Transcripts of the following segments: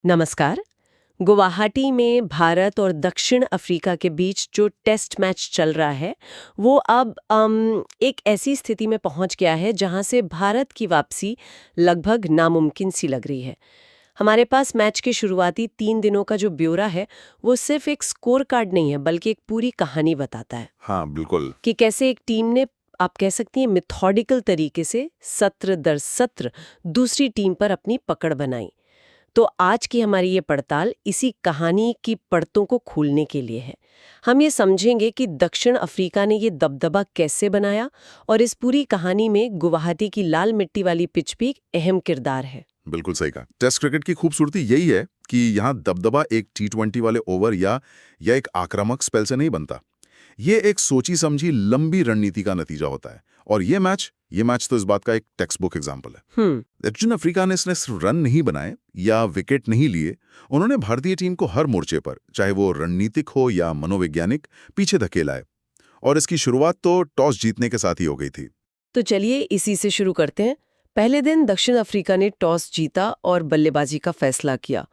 नमस्कार। गुवाहाटी में भारत और दक्षिण अफ्रीका के बीच जो टेस्ट मैच चल रहा है वो अब एक ऐसी स्थिति में पहुंच गया है जहां से भारत की वापसी लगभग नामुमकिन सी लग रही है। हमारे पास मैच के शुरुआती 3 दिनों का जो ब्यौरा है वो सिर्फ एक स्कोर कार्ड नहीं है बल्कि एक पूरी कहानी बताता है हाँ, बिल्कुल। कि कैसे एक टीम ने, आप कह सकती हैं, मिथोडिकल तरीके से सत्र दर सत्र दूसरी टीम पर अपनी पकड़ बनाई। तो आज की हमारी ये पड़ताल इसी कहानी की परतों को खोलने के लिए है। हम ये समझेंगे कि दक्षिण अफ्रीका ने ये दबदबा कैसे बनाया और इस पूरी कहानी में गुवाहाटी की लाल मिट्टी वाली पिच भी एक अहम किरदार है। बिल्कुल सही कहा। टेस्ट क्रिकेट की खूबसूरती यही है कि यहाँ दबदबा एक टी20 वाले ओवर या एक आक्रामक स्पेल से नहीं बनता। ये एक सोची समझी लंबी रणनीति का नतीजा होता है। और ये मैच तो इस बात का एक टेक्स्ट बुक एग्जाम्पल है। दक्षिण अफ्रीका ने इसने सिर्फ रन नहीं बनाए या विकेट नहीं लिए, उन्होंने भारतीय टीम को हर मोर्चे पर, चाहे वो रणनीतिक हो या मनोवैज्ञानिक, पीछे धकेला है। और इसकी शुरुआत तो टॉस जीतने के साथ ही हो गई थी। तो चलिए इसी से शुरू करते हैं। पहले दिन दक्षिण अफ्रीका ने टॉस जीता और बल्लेबाजी का फैसला किया।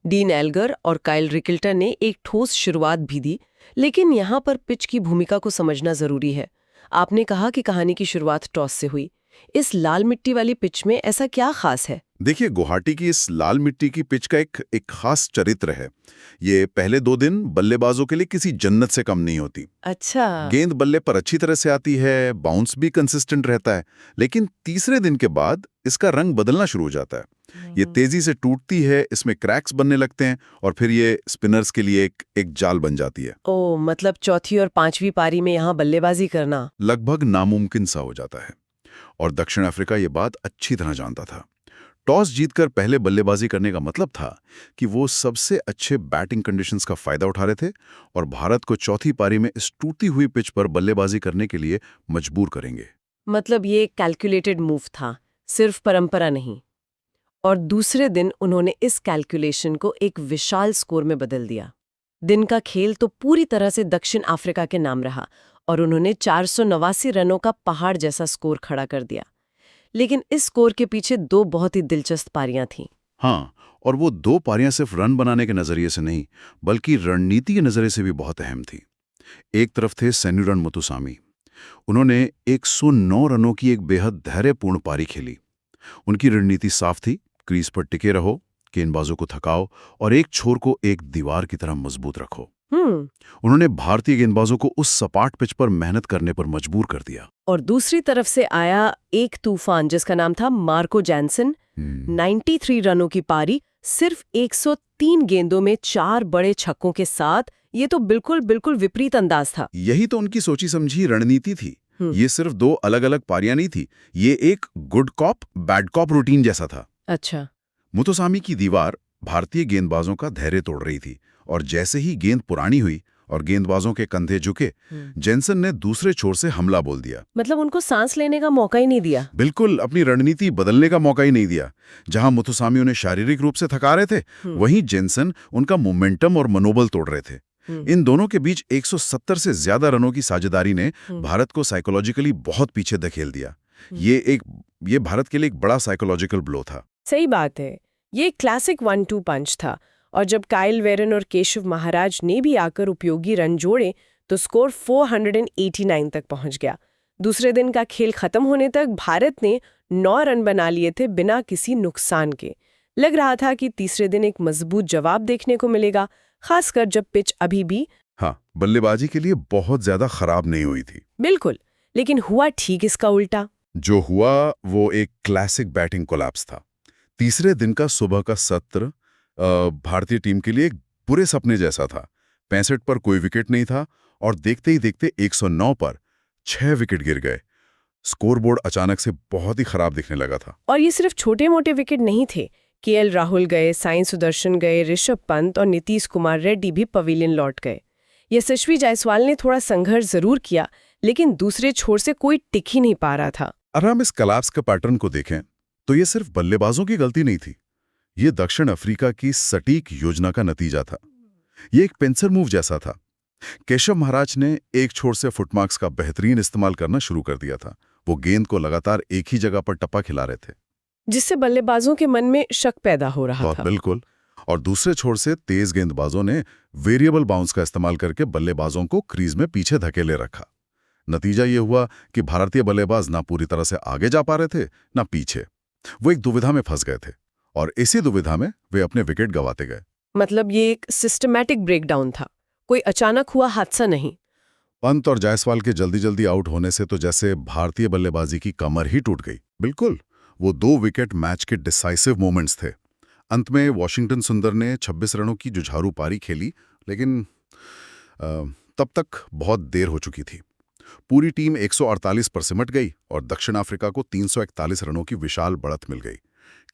डीन एल्गर और काइल रिकल्टर ने एक ठोस शुरुआत भी दी, लेकिन यहाँ पर पिच की भूमिका को समझना जरूरी है। आपने कहा कि कहानी की शुरुआत टॉस से हुई। इस लाल मिट्टी वाली पिच में ऐसा क्या खास है? देखिए, गुवाहाटी की इस लाल मिट्टी की पिच का एक खास चरित्र है। ये पहले 2 दिन बल्लेबाजों के लिए किसी जन्नत से कम नहीं होती। अच्छा। गेंद बल्ले पर अच्छी तरह से आती है, बाउंस भी कंसिस्टेंट रहता है, लेकिन तीसरे दिन के बाद इसका रंग बदलना शुरू हो जाता है। ये तेजी से टूटती है, इसमें क्रैक्स बनने लगते हैं और फिर ये स्पिनर्स के लिए एक जाल बन जाती है। ओ, मतलब चौथी और पांचवी पारी में यहाँ बल्लेबाजी करना लगभग नामुमकिन सा हो जाता है। और दक्षिण अफ्रीका ये बात अच्छी तरह जानता था। टॉस जीतकर पहले बल्लेबाजी करने का मतलब था कि वो सबसे अच्छे बैटिंग कंडीशंस का फायदा उठा रहे थे और भारत को चौथी पारी में इस टूटी हुई पिच पर बल्लेबाजी करने के लिए मजबूर करेंगे। मतलब ये कैलकुलेटेड मूव था, सिर्फ परंपरा नहीं। और दूसरे दिन उन्होंने इस कैलकुलेशन को एक विशाल स्कोर में बदल दिया। दिन का खेल तो पूरी तरह से दक्षिण अफ्रीका के नाम रहा और उन्होंने 489 रनों का पहाड़ जैसा स्कोर खड़ा कर दिया। लेकिन इस स्कोर के पीछे 2 बहुत ही दिलचस्प पारियां थीं। हाँ, और वो 2 पारियां सिर्फ रन बनाने के नजरिए से नहीं, बल्कि रणनीति के नजरिए से भी बहुत अहम थी। एक तरफ थे सेन्यूरन मुतुसामी। उन्होंने 109 रनों की एक बेहद धैर्यपूर्ण पारी खेली। उनकी रणनीति साफ थी, क्रीज पर टिके रहो, गेंदबाजों को थकाओ और एक छोर को एक दीवार की तरह मजबूत रखो। उन्होंने भारतीय गेंदबाजों को उस सपाट पिच पर मेहनत करने पर मजबूर कर दिया। और दूसरी तरफ से आया एक तूफान जिसका नाम था मार्को जैनसन। 93 रनों की पारी, सिर्फ 103 गेंदों में 4 बड़े छक्कों के साथ। ये तो बिल्कुल विपरीत अंदाज था। यही तो उनकी सोची समझी रणनीति थी। ये सिर्फ 2 अलग-अलग पारियां नहीं थी, ये एक good cop bad cop routine जैसा था। अच्छा। मुतुसामी की दीवार भारतीय गेंदबाजों का धैर्य तोड़ रही थी और जैसे ही गेंद पुरानी हुई और गेंदबाजों के कंधे झुके, जेनसन ने दूसरे छोर से हमला बोल दिया। मतलब उनको सांस लेने का मौका ही नहीं दिया। बिल्कुल, अपनी रणनीति बदलने का मौका ही नहीं दिया। जहां मुतुसामी उन्हें शारीरिक रूप से थका रहे थे, वहीं जेनसन उनका मोमेंटम और मनोबल तोड़ रहे थे। इन दोनों के बीच 170 से ज्यादा रनों की साझेदारी ने भारत को साइकोलॉजिकली बहुत पीछे धकेल दिया। ये भारत के लिए एक बड़ा साइकोलॉजिकल ब्लो था। सही बात है। ये क्लासिक 1-2 पंच था। और जब काइल वेरन और केशव महाराज ने भी आकर उपयोगी रन जोड़े तो स्कोर 489 तक पहुंच गया। दूसरे दिन का खेल खत्म होने तक भारत ने 9 रन बना लिए थे बिना किसी नुकसान के। लग रहा था कि तीसरे दिन एक मजबूत जवाब देखने को मिलेगा, खासकर जब पिच अभी भी बल्लेबाजी के लिए बहुत ज्यादा खराब नहीं हुई थी। बिल्कुल, लेकिन हुआ ठीक इसका उल्टा। जो हुआ वो एक क्लासिक बैटिंग कोलैप्स था। तीसरे दिन का सुबह का सत्र भारतीय टीम के लिए एक बुरे सपने जैसा था। 65 पर कोई विकेट नहीं था और देखते ही देखते 109 पर 6 विकेट गिर गए। स्कोरबोर्ड अचानक से बहुत ही खराब दिखने लगा था। और ये सिर्फ छोटे मोटे विकेट नहीं थे। केएल राहुल गए, साई सुदर्शन गए, ऋषभ पंत और नीतीश कुमार रेड्डी भी पवेलियन लौट गए। यशस्वी जायसवाल ने थोड़ा संघर्ष जरूर किया, लेकिन दूसरे छोर से कोई टिक ही नहीं पा रहा था। अगर हम इस कोलैप्स का पैटर्न को देखें तो ये सिर्फ बल्लेबाजों की गलती नहीं थी, ये दक्षिण अफ्रीका की सटीक योजना का नतीजा था। ये एक पेंसर मूव जैसा था। केशव महाराज ने एक छोर से फुटमार्क्स का बेहतरीन इस्तेमाल करना शुरू कर दिया था। वो गेंद को लगातार एक ही जगह पर टप्पा खिला रहे थे, जिससे बल्लेबाजों के मन में शक पैदा हो रहा था। बिल्कुल। और दूसरे छोर से तेज गेंदबाजों ने वेरिएबल बाउंस का इस्तेमाल करके बल्लेबाजों को क्रीज में पीछे धकेले रखा। नतीजा ये हुआ कि भारतीय बल्लेबाज ना पूरी तरह से आगे जा पा रहे थे ना पीछे। वो एक दुविधा में फंस गए थे और इसी दुविधा में वे अपने विकेट गंवाते गए। मतलब ये एक सिस्टमैटिक ब्रेकडाउन था, कोई अचानक हुआ हादसा नहीं। पंत और जायसवाल के जल्दी जल्दी आउट होने से तो जैसे भारतीय बल्लेबाजी की कमर ही टूट गई। बिल्कुल, वो 2 विकेट मैच के डिसाइसिव मोमेंट्स थे। अंत में वॉशिंगटन सुंदर ने 26 रनों की जुझारू पारी खेली, लेकिन तब तक बहुत देर हो चुकी थी। पूरी टीम 148 पर सिमट गई और दक्षिण अफ्रीका को 341 रनों की विशाल बढ़त मिल गई।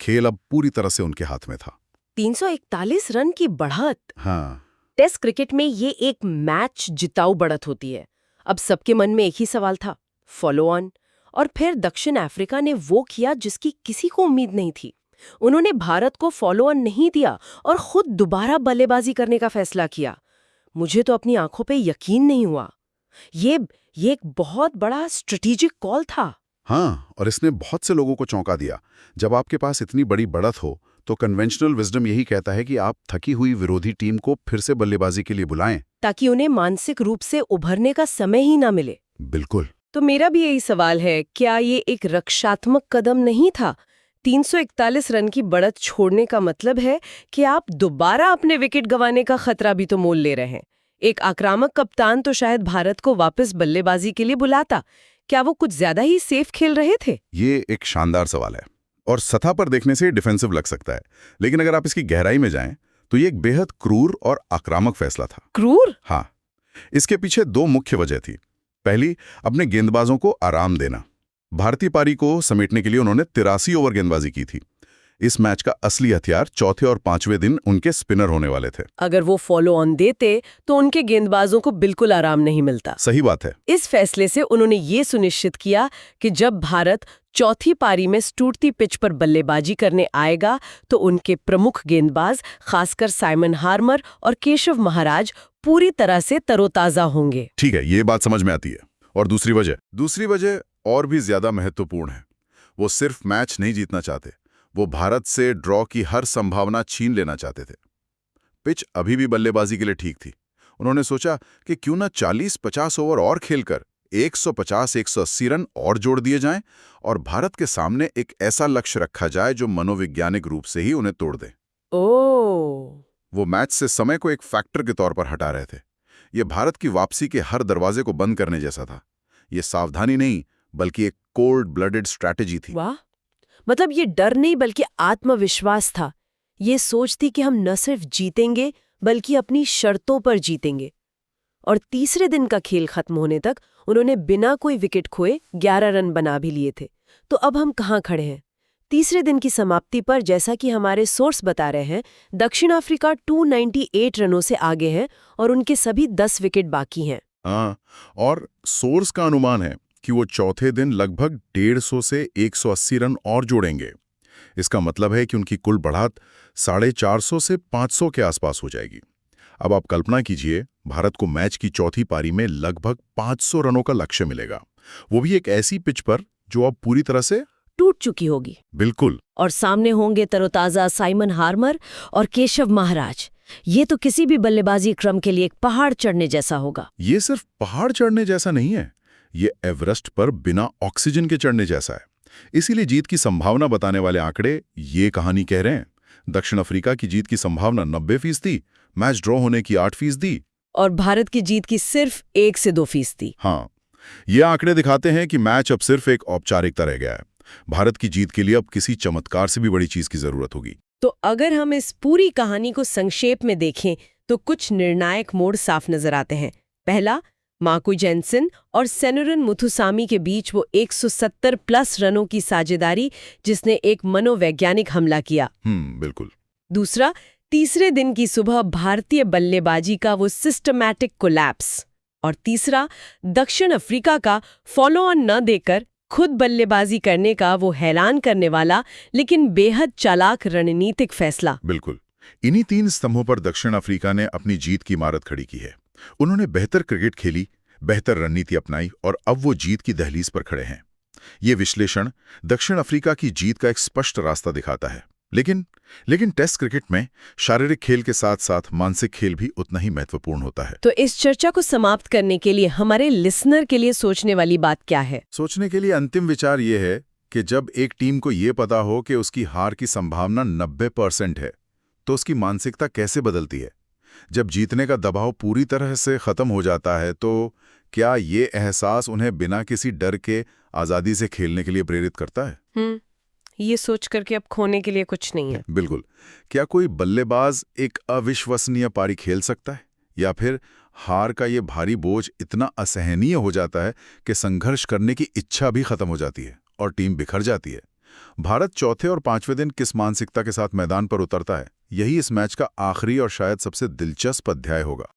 खेल अब पूरी तरह से उनके हाथ में था। 341 रन की बढ़त। हाँ, टेस्ट क्रिकेट में ये एक मैच जिताऊ बढ़त होती है। अब सबके मन में एक ही सवाल था, फॉलो ऑन। और फिर दक्षिण अफ्रीका ने वो किया जिसकी किसी को उम्मीद नहीं थी। उन्होंने भारत को फॉलो ऑन नहीं दिया और खुद दोबारा बल्लेबाजी करने का फैसला किया। मुझे तो अपनी आंखों पे यकीन नहीं हुआ। ये एक बहुत बड़ा स्ट्रेटेजिक कॉल था। हाँ, और इसने बहुत से लोगों को चौंका दिया। जब आपके पास इतनी बड़ी बढ़त हो तो कन्वेंशनल विजडम यही कहता है कि आप थकी हुई विरोधी टीम को फिर से बल्लेबाजी के लिए बुलाएं, ताकि उन्हें मानसिक रूप से उभरने का समय ही ना मिले। बिल्कुल। तो मेरा भी यही सवाल है, क्या ये एक रक्षात्मक कदम नहीं था? 341 रन की बढ़त छोड़ने का मतलब है कि आप दोबारा अपने विकेट गंवाने का खतरा भी तो मोल ले रहे हैं। एक आक्रामक कप्तान तो शायद भारत को वापस बल्लेबाजी के लिए बुलाता। क्या वो कुछ ज्यादा ही सेफ खेल रहे थे? ये एक शानदार सवाल है और सतह पर देखने से डिफेंसिव लग सकता है, लेकिन अगर आप इसकी गहराई में जाएं तो ये एक बेहद क्रूर और आक्रामक फैसला था। क्रूर? हाँ, इसके पीछे 2 मुख्य वजह थी। पहली, अपने गेंदबाजों को आराम देना। भारतीय पारी को समेटने के लिए उन्होंने 83 ओवर गेंदबाजी की थी। इस मैच का असली हथियार चौथे और 5वें दिन उनके स्पिनर होने वाले थे। अगर वो फॉलो ऑन देते तो उनके गेंदबाजों को बिल्कुल आराम नहीं मिलता। सही बात है। इस फैसले से उन्होंने ये सुनिश्चित किया कि जब भारत चौथी पारी में टूटती पिच पर बल्लेबाजी करने आएगा तो उनके प्रमुख गेंदबाज, खासकर साइमन हार्मर और केशव महाराज, पूरी तरह से तरोताजा होंगे। ठीक है, ये बात समझ में आती है। और दूसरी वजह और भी ज्यादा महत्वपूर्ण है। वो सिर्फ मैच नहीं जीतना चाहते, वो भारत से ड्रॉ की हर संभावना छीन लेना चाहते थे। पिच अभी भी बल्लेबाजी के लिए ठीक थी। उन्होंने सोचा कि क्यों ना 40-50 ओवर और खेलकर 150-180 रन और जोड़ दिए जाएं और भारत के सामने एक ऐसा लक्ष्य रखा जाए जो मनोवैज्ञानिक रूप से ही उन्हें तोड़ दे। ओह! वो मैच से समय को एक फैक्टर के तौर पर हटा रहे थे। ये भारत की वापसी के हर दरवाजे को बंद करने जैसा था। ये सावधानी नहीं, बल्कि एक कोल्ड ब्लडेड स्ट्रैटेजी थी। वाह! मतलब ये डर नहीं बल्कि आत्मविश्वास था। ये सोच थी कि हम न सिर्फ जीतेंगे बल्कि अपनी शर्तों पर जीतेंगे। और तीसरे दिन का खेल खत्म होने तक उन्होंने बिना कोई विकेट खोए 11 रन बना भी लिए थे। तो अब हम कहाँ खड़े हैं? तीसरे दिन की समाप्ति पर जैसा कि हमारे सोर्स बता रहे हैं, दक्षिण अफ्रीका 298 रनों से आगे हैं और उनके सभी 10 विकेट बाकी हैं। हाँ, और सोर्स का अनुमान है कि वो चौथे दिन लगभग 150 से 180 रन और जोड़ेंगे। इसका मतलब है कि उनकी कुल बढ़त 450 से 500 के आसपास हो जाएगी। अब आप कल्पना कीजिए, भारत को मैच की चौथी पारी में लगभग 500 रनों का लक्ष्य मिलेगा, वो भी एक ऐसी पिच पर जो अब पूरी तरह से टूट चुकी होगी। बिल्कुल। और सामने होंगे तरोताजा साइमन हार्मर और केशव महाराज। ये तो किसी भी बल्लेबाजी क्रम के लिए एक पहाड़ चढ़ने जैसा होगा। ये सिर्फ पहाड़ चढ़ने जैसा नहीं है, ये एवरेस्ट पर बिना ऑक्सीजन के चढ़ने जैसा है। इसीलिए जीत की संभावना बताने वाले आंकड़े ये कहानी कह रहे हैं। दक्षिण अफ्रीका की जीत की संभावना 90%, मैच ड्रॉ होने की 8%, और भारत की जीत की सिर्फ 1 से 2%। हाँ, ये आंकड़े दिखाते हैं कि मैच अब सिर्फ एक औपचारिकता रह गया है। भारत की जीत के लिए अब किसी चमत्कार से भी बड़ी चीज की जरूरत होगी। तो अगर हम इस पूरी कहानी को संक्षेप में देखें तो कुछ निर्णायक मोड़ साफ नजर आते हैं। पहला, मार्को जेन्सेन और सेनुरन मुथुसामी के बीच वो 170 प्लस रनों की साझेदारी जिसने एक मनोवैज्ञानिक हमला किया। बिल्कुल। दूसरा, तीसरे दिन की सुबह भारतीय बल्लेबाजी का वो सिस्टमैटिक कोलैप्स। और तीसरा, दक्षिण अफ्रीका का फॉलो ऑन न देकर खुद बल्लेबाजी करने का वो हैरान करने वाला लेकिन बेहद चालाक रणनीतिक फैसला। बिल्कुल। इन्हीं 3 स्तंभों पर दक्षिण अफ्रीका ने अपनी जीत की इमारत खड़ी की है। उन्होंने बेहतर क्रिकेट खेली, बेहतर रणनीति अपनाई और अब वो जीत की दहलीज पर खड़े हैं। ये विश्लेषण दक्षिण अफ्रीका की जीत का एक स्पष्ट रास्ता दिखाता है। लेकिन लेकिन टेस्ट क्रिकेट में शारीरिक खेल के साथ साथ मानसिक खेल भी उतना ही महत्वपूर्ण होता है। तो इस चर्चा को समाप्त करने के लिए हमारे लिसनर के लिए सोचने वाली बात क्या है? सोचने के लिए अंतिम विचार ये है कि जब एक टीम को ये पता हो कि उसकी हार की संभावना 90% है, तो उसकी मानसिकता कैसे बदलती है। जब जीतने का दबाव पूरी तरह से खत्म हो जाता है, तो क्या ये एहसास उन्हें बिना किसी डर के आज़ादी से खेलने के लिए प्रेरित करता है? ये सोच करके अब खोने के लिए कुछ नहीं है। बिल्कुल। क्या कोई बल्लेबाज एक अविश्वसनीय पारी खेल सकता है, या फिर हार का ये भारी बोझ इतना असहनीय हो जाता है कि संघर्ष करने की इच्छा भी खत्म हो जाती है और टीम बिखर जाती है? भारत चौथे और पांचवें दिन किस मानसिकता के साथ मैदान पर उतरता है, यही इस मैच का आखिरी और शायद सबसे दिलचस्प अध्याय होगा।